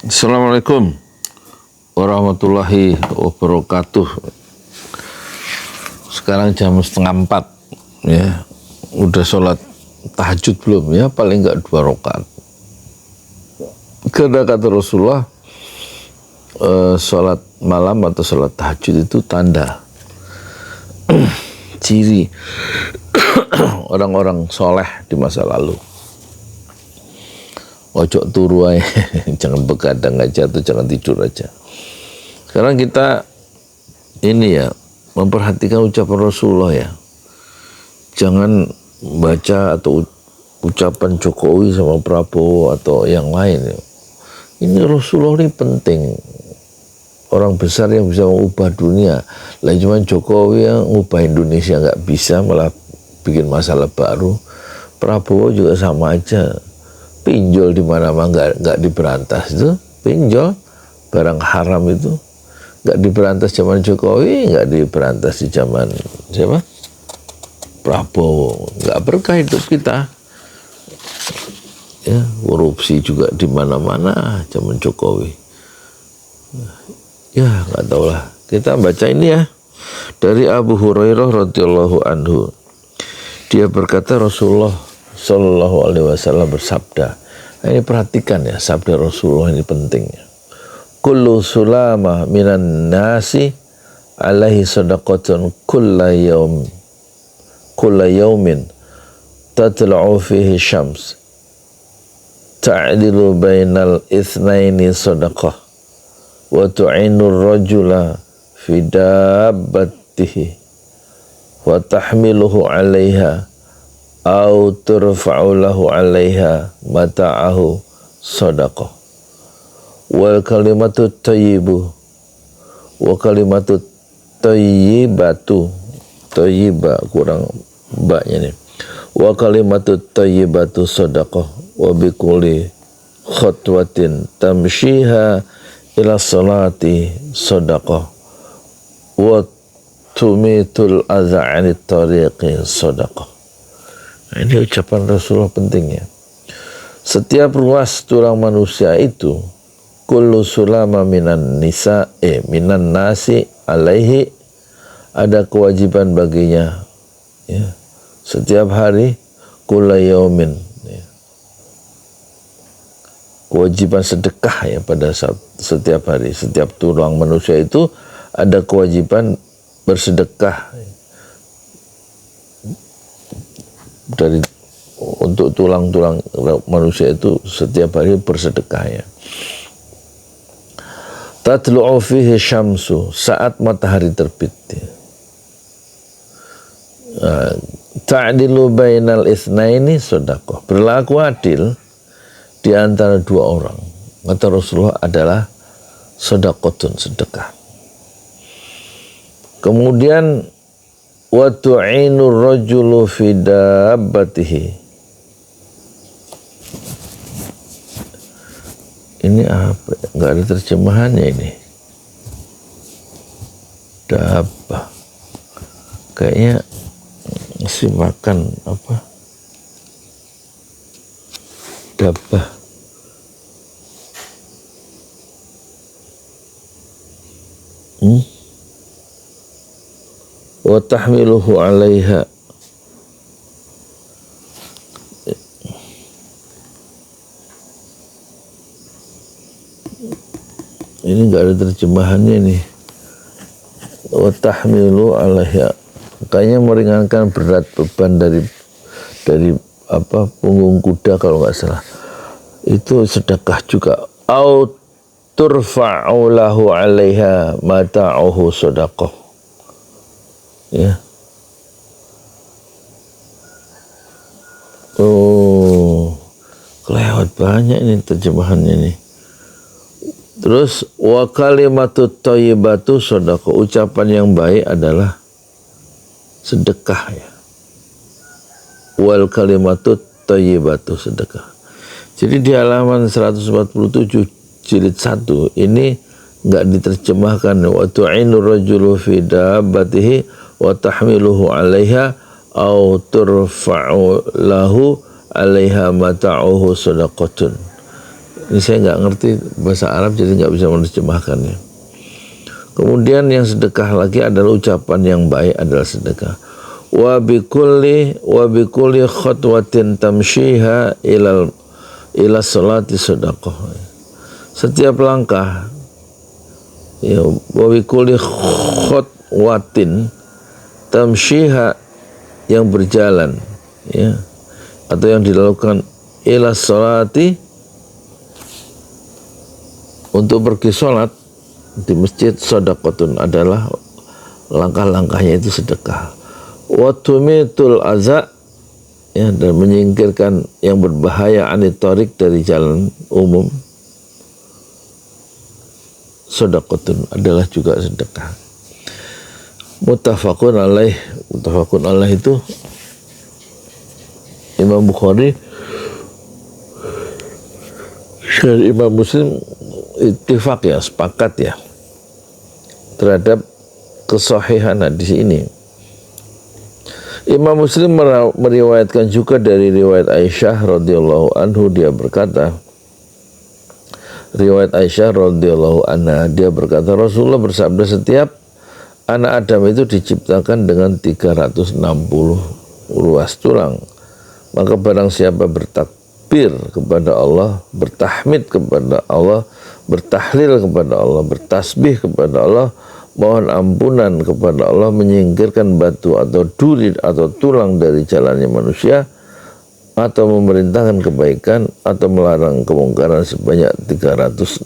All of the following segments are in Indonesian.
Assalamualaikum warahmatullahi wabarakatuh. Sekarang jam 3:30 ya. Udah sholat tahajud belum ya? Paling enggak 2 rakaat. Karena kata Rasulullah, sholat malam atau sholat tahajud itu tanda ciri orang-orang soleh di masa lalu. Ojo turu aja, jangan begadang aja atau jangan tidur aja. Sekarang kita ini ya, memperhatikan ucapan Rasulullah ya. Jangan baca atau ucapan Jokowi sama Prabowo atau yang lain ya. Ini Rasulullah ini penting. Orang besar yang bisa mengubah dunia. Lain cuma Jokowi yang mengubah Indonesia nggak bisa, malah bikin masalah baru. Prabowo juga sama aja. Pinjol di mana-mana nggak diberantas itu, pinjol barang haram itu nggak diberantas zaman Jokowi, nggak diberantas di zaman siapa? Prabowo. Nggak berkah hidup kita. Ya, korupsi juga di mana-mana zaman Jokowi. Ya, nggak tahu lah. Kita baca ini ya dari Abu Hurairah radhiyallahu anhu. Dia berkata Rasulullah Sallallahu alaihi wasallam bersabda. Ini perhatikan ya, sabda Rasulullah ini pentingnya. Kullu sulama minan nasi alaihi sadaqatun kulla yaumin tatla'u fihi syams ta'dilu bainal itsnaini sadaqah wa tu'inu rajula fi dabbatihi wa tahmiluhu 'alaiha au turfa'u lahu 'alaiha mata'ahu shadaqah wal kalimatu thayyibu wa kalimatu thayyibatu thayyiba kurang mbaknya nih wa kalimatu thayyibatu shadaqah wa bikulli khatwatin tamshiha ila salati shadaqah wa tumitul adza 'anit tariqi shadaqah. Nah, ini ucapan Rasulullah pentingnya. Setiap ruas tulang manusia itu kullu sulama minan nasi alaihi, ada kewajiban baginya ya. Setiap hari kulla yaumin ya. Kewajiban sedekah ya pada saat setiap hari. Setiap tulang manusia itu ada kewajiban bersedekah dari untuk tulang-tulang manusia itu setiap hari bersedekah ya. Tatlu'u fihi syamsu, saat matahari terbit ya. Ta'dilu bainal itsnaini shadaqah, berlaku adil di antara dua orang. Kata Rasulullah adalah shadaqatun, sedekah. Kemudian wa tu'inu rajulu fi dabbatihi. Ini apa? Enggak ada terjemahannya ini. Dabbah. Kayaknya si makan apa? Dabbah. Wa tahmiluhu 'alaiha. Ini enggak ada terjemahannya nih. Wa tahmilu 'alaiha. Kayaknya meringankan berat beban dari apa punggung kuda kalau enggak salah. Itu sedekah juga. Au turfa'u lahu 'alaiha mata'uhu shadaqah. Ya. Oh, kelewat banyak ini terjemahannya nih. Terus wa kalimatut thayyibatu shadaqah, ucapan yang baik adalah sedekah ya. Wal kalimatut thayyibatu sedekah. Jadi di halaman 147 jilid 1 ini enggak diterjemahkan wa tu'inu rajulu fi dabbatihi wa tahmiluhu 'alaiha au turfa'u lahu 'alaiha mata'uhu shadaqatun. Ini saya nggak ngerti bahasa Arab jadi nggak bisa menerjemahkannya. Kemudian yang sedekah lagi adalah ucapan yang baik adalah sedekah. Wa bikulli khatwatin tamshiha ila salati sedekah. Setiap langkah ya, wa bikulli khatwatin tamshiha yang berjalan ya atau yang dilakukan ila salati untuk pergi sholat di masjid, sedekatun adalah langkah-langkahnya itu sedekah. Wa tumitul aza ya, dan menyingkirkan yang berbahaya anit thariq dari jalan umum, sedekatun adalah juga sedekah. Muttafaqun alaih itu Imam Bukhari dan Imam Muslim ittifaq ya, sepakat ya terhadap kesahihan hadis ini. Imam Muslim meriwayatkan juga dari riwayat Aisyah radhiyallahu anhu, dia berkata, riwayat Aisyah radhiyallahu anha, dia berkata, Rasulullah bersabda, setiap anak Adam itu diciptakan dengan 360 ruas tulang. Maka barang siapa bertakbir kepada Allah, bertahmid kepada Allah, bertahlil kepada Allah, bertasbih kepada Allah, mohon ampunan kepada Allah, menyingkirkan batu atau duri atau tulang dari jalannya manusia, atau memerintahkan kebaikan atau melarang kemungkaran sebanyak 360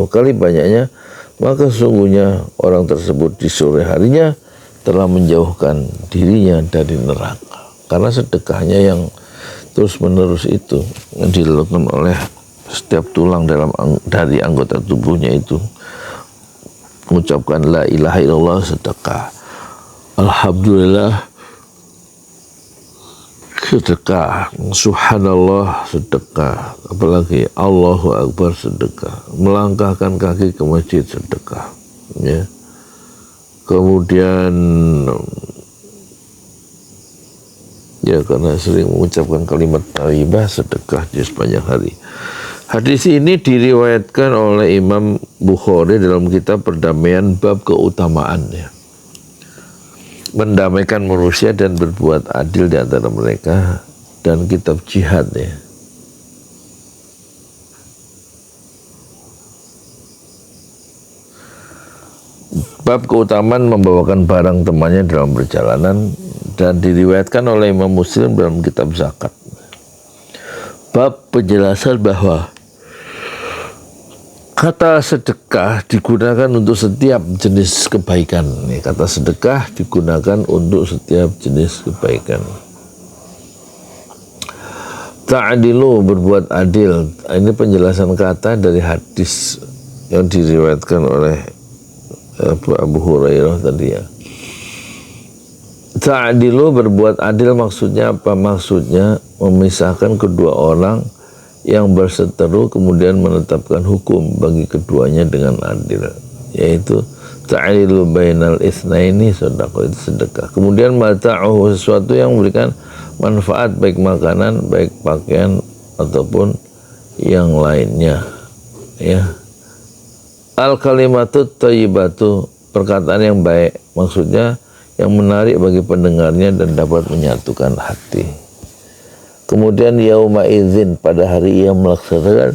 kali banyaknya, maka sungguhnya orang tersebut di sore harinya telah menjauhkan dirinya dari neraka. Karena sedekahnya yang terus menerus itu yang dilakukan oleh setiap tulang dari anggota tubuhnya itu, mengucapkan la ilaha illallah sedekah, alhamdulillah sedekah, subhanallah sedekah, apalagi Allahu Akbar sedekah, melangkahkan kaki ke masjid sedekah ya. Kemudian ya karena sering mengucapkan kalimat thayyibah sedekah di sepanjang hari. Hadis ini diriwayatkan oleh Imam Bukhari dalam kitab Perdamaian bab keutamaannya, mendamaikan manusia dan berbuat adil di antara mereka, dan kitab jihad ya. Bab keutamaan membawakan barang temannya dalam perjalanan, dan diriwayatkan oleh Imam Muslim dalam kitab zakat. Bab penjelasan bahwa kata sedekah digunakan untuk setiap jenis kebaikan. Kata sedekah digunakan untuk setiap jenis kebaikan. Ta'adilu, berbuat adil. Ini penjelasan kata dari hadis yang diriwayatkan oleh Abu Hurairah tadi ya. Ta'adilu, berbuat adil maksudnya apa? Maksudnya memisahkan kedua orang yang berseteru kemudian menetapkan hukum bagi keduanya dengan adil, yaitu ta'adilu bainal itsnaini sedekah, itu sedekah. Kemudian mata'uhu, sesuatu yang memberikan manfaat baik makanan, baik pakaian ataupun yang lainnya ya. Al kalimatut thayyibatu, perkataan yang baik, maksudnya yang menarik bagi pendengarnya dan dapat menyatukan hati. Kemudian yauma idzin, pada hari ia melaksanakan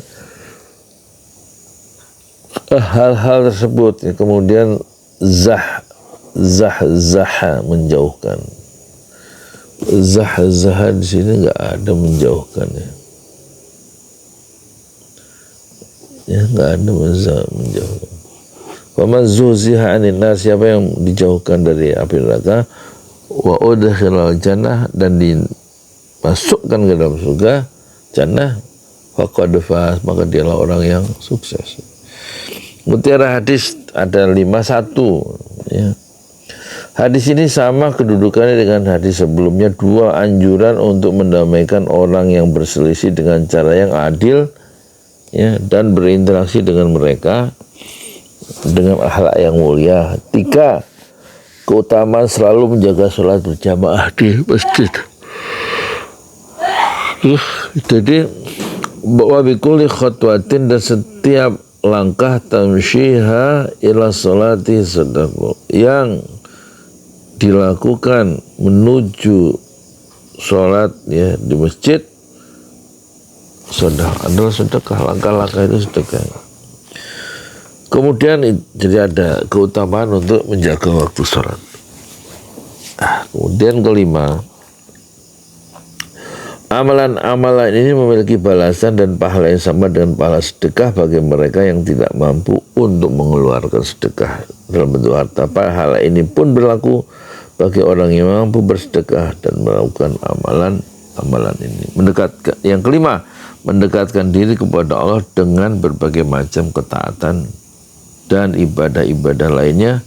hal-hal tersebut ya. Kemudian zaha menjauhkan. Zaha di sini enggak ada menjauhkan ya. Ya enggak ada menjauhkan. Faman zuziha 'anil nar, siapa yang dijauhkan dari api neraka, wa udkhilal jannah, dan dimasukkan ke dalam surga jannah, faqad faz, maka dialah orang yang sukses. Mutiara hadis ada 51 ya. Hadis ini sama kedudukannya dengan hadis sebelumnya, dua anjuran untuk mendamaikan orang yang berselisih dengan cara yang adil ya, dan berinteraksi dengan mereka dengan akhlak yang mulia. 3, keutamaan selalu menjaga sholat berjamaah di masjid. Jadi wa bikulli khatwatin, dan setiap langkah tamsyiha ila salati sedekah yang dilakukan menuju sholat ya di masjid, adalah sedekah. Langkah-langkah itu sedekah. Kemudian jadi ada keutamaan untuk menjaga waktu sholat. Kemudian kelima, amalan-amalan ini memiliki balasan dan pahala yang sama dengan pahala sedekah bagi mereka yang tidak mampu untuk mengeluarkan sedekah dalam bentuk harta. Pahala ini pun berlaku bagi orang yang mampu bersedekah dan melakukan amalan ini. Yang kelima, mendekatkan diri kepada Allah dengan berbagai macam ketaatan dan ibadah-ibadah lainnya,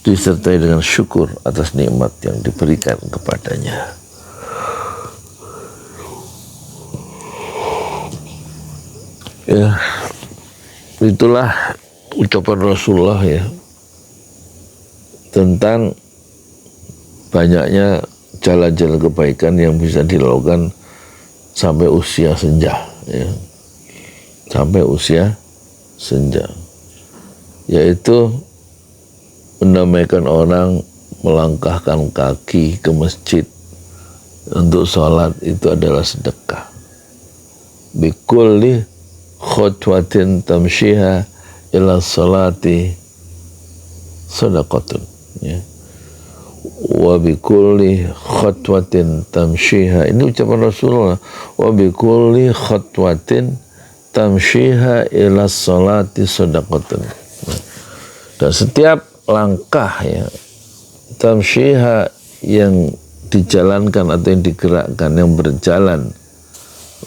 disertai dengan syukur atas nikmat yang diberikan kepadanya. Ya, itulah ucapan Rasulullah ya tentang banyaknya jalan-jalan kebaikan yang bisa dilakukan sampai usia senja ya. Sampai usia senja, yaitu mendamaikan orang, melangkahkan kaki ke masjid untuk sholat, itu adalah sedekah. Bikulli khutwatin tamsyiha ila sholati sedekatun ya. Wa bikulli khutwatin tamsyiha, ini ucapan Rasulullah, wa bikulli khutwatin tamsyiha ila sholati sedekatun. Dan setiap langkah ya tamsyiha yang dijalankan atau yang digerakkan, yang berjalan,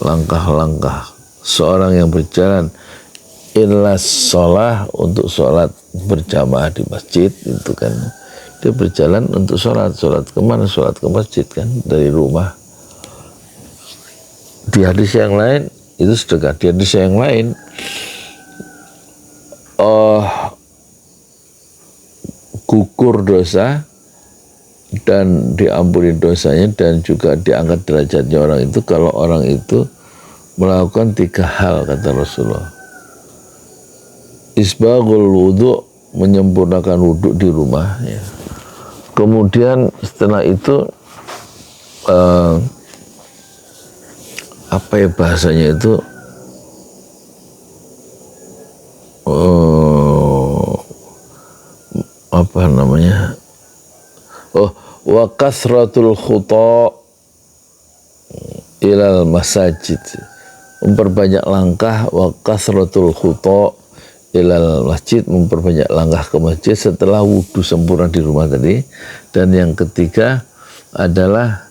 langkah-langkah seorang yang berjalan ila sholah, untuk sholat berjamaah di masjid, itu kan dia berjalan untuk sholat kemana? Sholat ke masjid kan, dari rumah. Di hadis yang lain itu sedekah. Di hadis yang lain gugur dosa dan diampuni dosanya, dan juga diangkat derajatnya orang itu kalau orang itu melakukan 3 hal, kata Rasulullah. Isbaghul wudu, menyempurnakan wudhu di rumah ya. Kemudian setelah itu apa ya bahasanya itu, apa namanya, wa kasratul khuta ilal masajid, memperbanyak langkah, wa kasratul khuta ilal masjid, memperbanyak langkah ke masjid setelah wudhu sempurna di rumah tadi. Dan yang ketiga adalah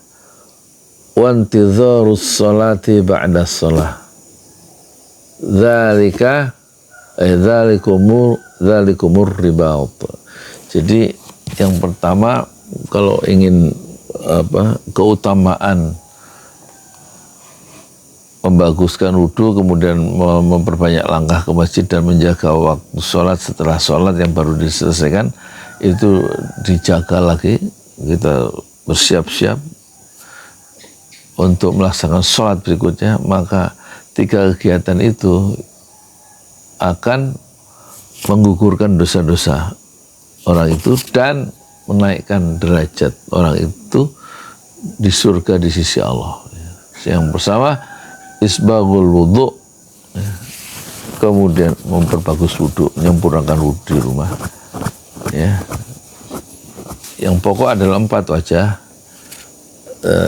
wantidharus sholati ba'da sholah, dzalikumur ribaut. Jadi yang pertama, kalau ingin keutamaan membaguskan wudhu, kemudian memperbanyak langkah ke masjid dan menjaga waktu sholat setelah sholat yang baru diselesaikan, itu dijaga lagi, kita bersiap-siap untuk melaksanakan sholat berikutnya. Maka 3 kegiatan itu akan menggugurkan dosa-dosa orang itu dan menaikkan derajat orang itu di surga di sisi Allah. Yang pertama isbaghul wudu, kemudian memperbagus wudu, menyempurnakan wudu di rumah ya. Yang pokok adalah 4 wajah,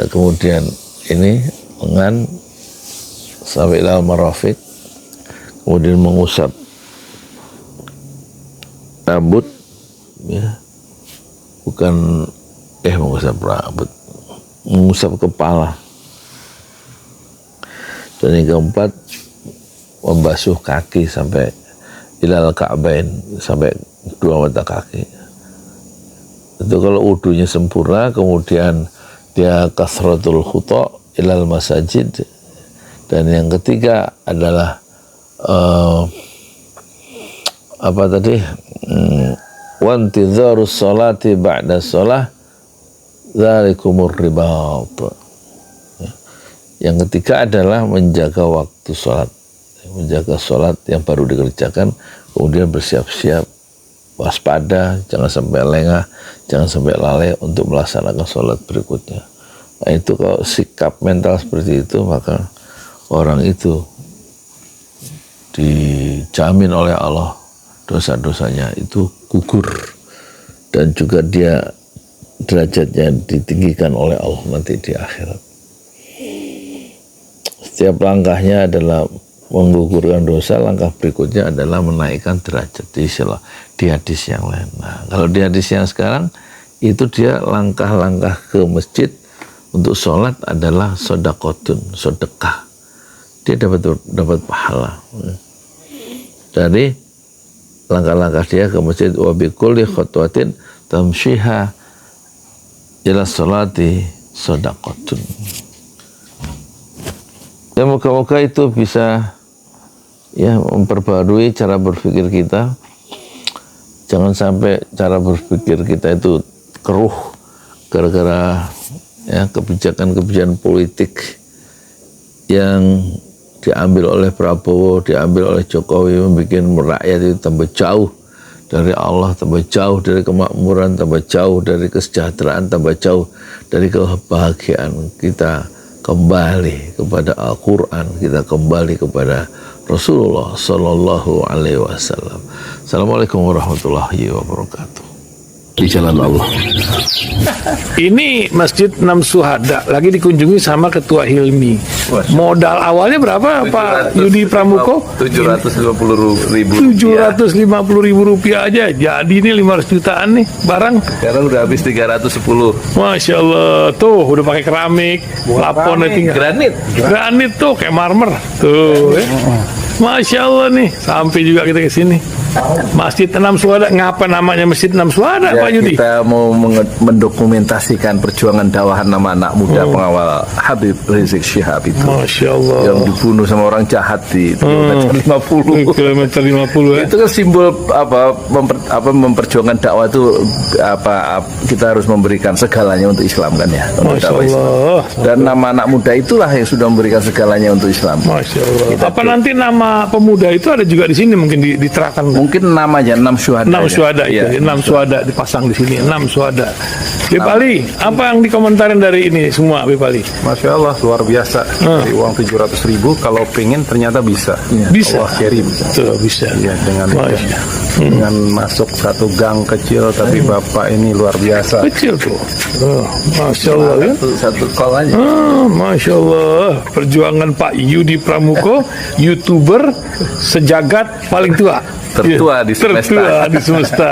kemudian ini lengan sampai ilal marafiq, kemudian mengusap rambut ya, bukan mengusap rambut, mengusap kepala. Dan yang keempat, membasuh kaki sampai ilal ka'bain, sampai 2 mata kaki. Itu kalau wudunya sempurna, kemudian dia kasratul khuta ilal masajid. Dan yang ketiga adalah wantidharus sholati ba'da sholah, dzalikumur ribaut. Yang ketiga adalah menjaga waktu waktu sholat, menjaga sholat yang baru dikerjakan, kemudian bersiap-siap, waspada, jangan sampai lengah, jangan sampai lalai untuk melaksanakan sholat berikutnya. Nah itu kalau sikap mental seperti itu, maka orang itu dijamin oleh Allah dosa-dosanya itu gugur, dan juga dia derajatnya ditinggikan oleh Allah nanti di akhirat. Setiap langkahnya adalah menggugurkan dosa, langkah berikutnya adalah menaikkan derajat di hadis yang lain. Nah, kalau di hadis yang sekarang itu dia langkah-langkah ke masjid untuk sholat adalah sodakotun, sedekah. Dia dapat pahala dari langkah-langkah dia ke masjid. Wa bi kulli khutwatin tamshiha ila sholati sodakotun. Ya, moga-moga itu bisa ya memperbarui cara berpikir kita. Jangan sampai cara berpikir kita itu keruh gara-gara ya kebijakan-kebijakan politik yang diambil oleh Prabowo, diambil oleh Jokowi, membuat rakyat itu tambah jauh dari Allah, tambah jauh dari kemakmuran, tambah jauh dari kesejahteraan, tambah jauh dari kebahagiaan. Kita kembali kepada Al-Quran, kita kembali kepada Rasulullah Sallallahu Alaihi Wasallam. Assalamualaikum warahmatullahi wabarakatuh. Di jalan Allah. Ini Masjid Enam Syuhada lagi dikunjungi sama Ketua Hilmi. Modal awalnya berapa Pak Yudi Pramuko? 750.000. 750.000 rupiah aja. Jadi ini 500 jutaan nih barang. Sekarang udah habis 310. Masya Allah, tuh udah pakai keramik, laponnya tinggal. Granit tuh kayak marmer. Tuh. Masya Allah nih, sampai juga kita ke sini. Masjid Enam Syuhada, ngapa namanya Masjid Enam Syuhada, ya, Pak Yudi? Kita mau mendokumentasikan perjuangan dakwah anak muda pengawal Habib Rizik Syihab itu. Masya Allah. Yang dibunuh sama orang jahat di kilometer 50. Kilometer 50 ya. Itu kan simbol memperjuangkan dakwah itu kita harus memberikan segalanya untuk Islam kan ya. Masya Allah. Islam. Dan nama anak muda itulah yang sudah memberikan segalanya untuk Islam. Masya Allah. Apa nanti nama pemuda itu ada juga di sini mungkin diterahkan? Mungkin namanya Enam Syuhada. Enam Syuhada itu, Enam Syuhada dipasang di sini. Enam Syuhada. Bipali, apa yang dikomentarin dari ini semua, Bipali? Masya Allah, luar biasa. Dari uang 700.000, kalau pengen ternyata bisa. Bisa. Allah kirim. Tuh, bisa. Ya, dengan masuk satu gang kecil, tapi Bapak ini luar biasa. Kecil tuh. Masya Allah ya. Satu kol aja. Masya Allah. Perjuangan Pak Yudi Pramuko, YouTuber sejagat paling tua. Tertua di semesta. Tertua di semesta.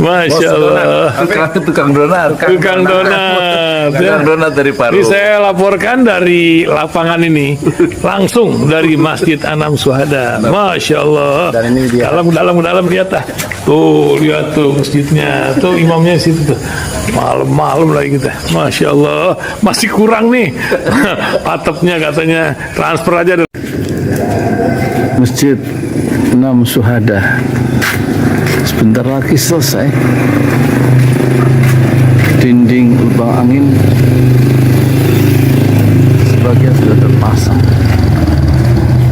Masya Allah. Tukang donat. Tukang donat Dari Paru. Ini saya laporkan dari lapangan ini langsung dari Masjid Enam Syuhada. Masya Allah. Dan ini dia. Dalam kelihatan. Tuh lihat tuh masjidnya. Tuh imamnya di situ tuh. Malam-malam lagi kita. Masya Allah. Masih kurang nih. Atapnya katanya transfer aja. Masjid Enam Syuhada sebentar lagi selesai. Dinding lubang angin sebagian sudah terpasang,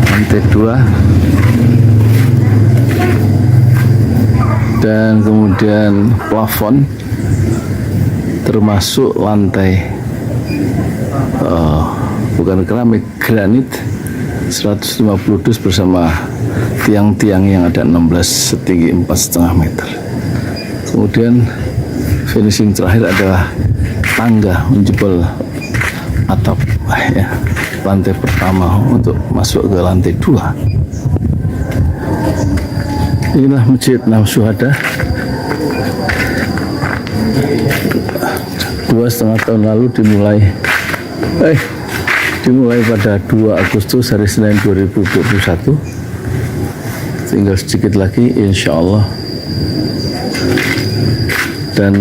lantai 2 dan kemudian plafon termasuk lantai bukan keramik, granit 150 dus bersama tiang-tiang yang ada 16 setinggi 4,5 meter. Kemudian finishing terakhir adalah tangga menjebol atap ya, lantai pertama untuk masuk ke lantai 2. Inilah Masjid Enam Syuhada. 2,5 tahun lalu dimulai pada 2 Agustus hari Senin 2021. Tinggal sedikit lagi insya Allah, dan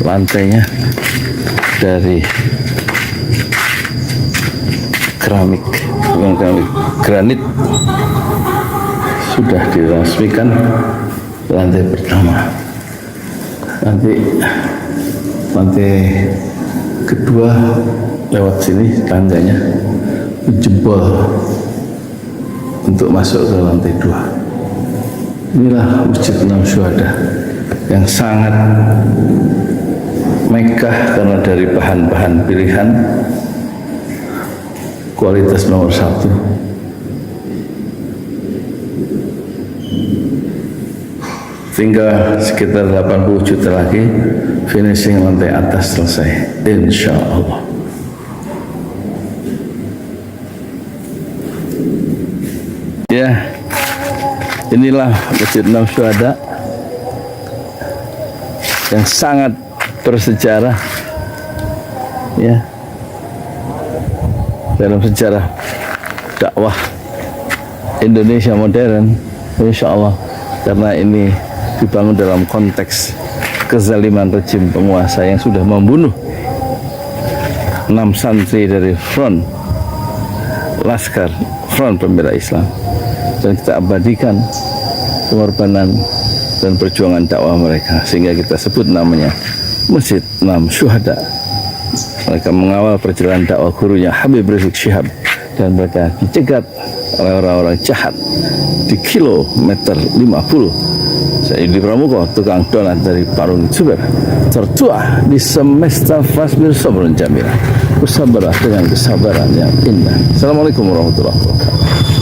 lantainya dari keramik, bukan keramik, granit sudah diresmikan lantai pertama. Nanti lantai kedua lewat sini tangganya jebol untuk masuk ke lantai 2. Inilah Masjid Enam Syuhada yang sangat megah karena dari bahan-bahan pilihan, kualitas nomor 1. Tinggal sekitar 80 juta lagi, finishing lantai atas selesai, insya Allah. Ya, inilah Masjid Enam Syuhada yang sangat bersejarah, ya, dalam sejarah dakwah Indonesia modern, insya Allah, karena ini dibangun dalam konteks kezaliman rejim penguasa yang sudah membunuh 6 santri dari front Laskar Front Pembela Islam, dan kita abadikan pengorbanan dan perjuangan dakwah mereka, sehingga kita sebut namanya Masjid Enam Syuhada. Mereka mengawal perjalanan dakwah gurunya Habib Rizik Syihab, dan mereka dicegat oleh orang-orang jahat di kilometer 50. Saya Yudi Pramuko, tukang donat dari Parung Juber, tertua di semesta Fasbir Sabrun Jamila, bersabarlah dengan kesabaran yang indah. Assalamualaikum warahmatullahi wabarakatuh.